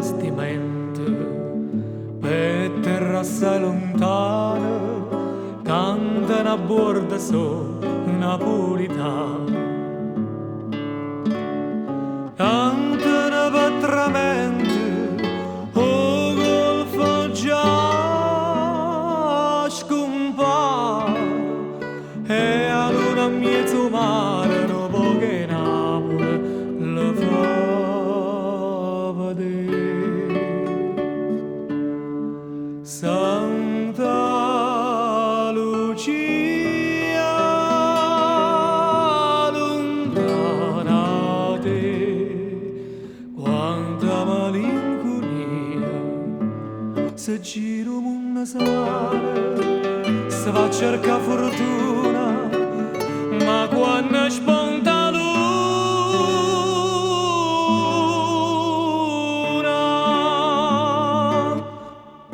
bastimento per terra assai lontana cantano a bordo so napolitano. Cantano patramenti o golfo già scompare e ad una mezzo mare no poche Napoli la fa vedere. Santa Lucia lontana te, quanta malinconia, se giro un sale, se va a cercare fortuna, ma quando spunta luna,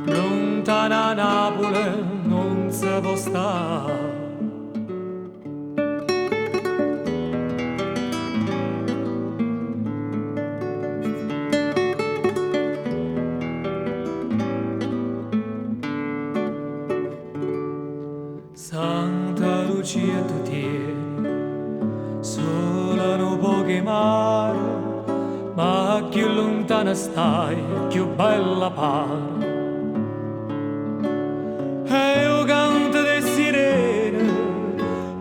lontana Napoli non si può stare. Santa Lucia tu tieni, sola no poche mare, ma più lontana stai, più bella pare. E io canto le sirene,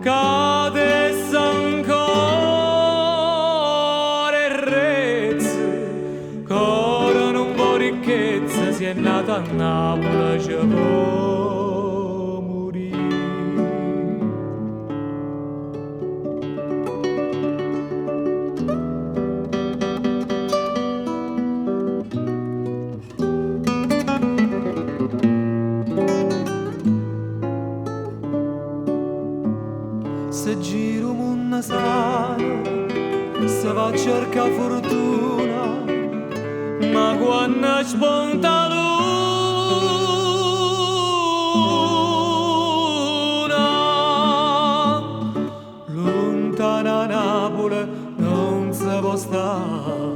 cade ancora e rezze, corrono un po' ricchezza, si è nata a Napoli, ci può morire. Se giro un sale, se va a cercare fortuna, ma quando spunta luna, lontana Napoli non si può stare.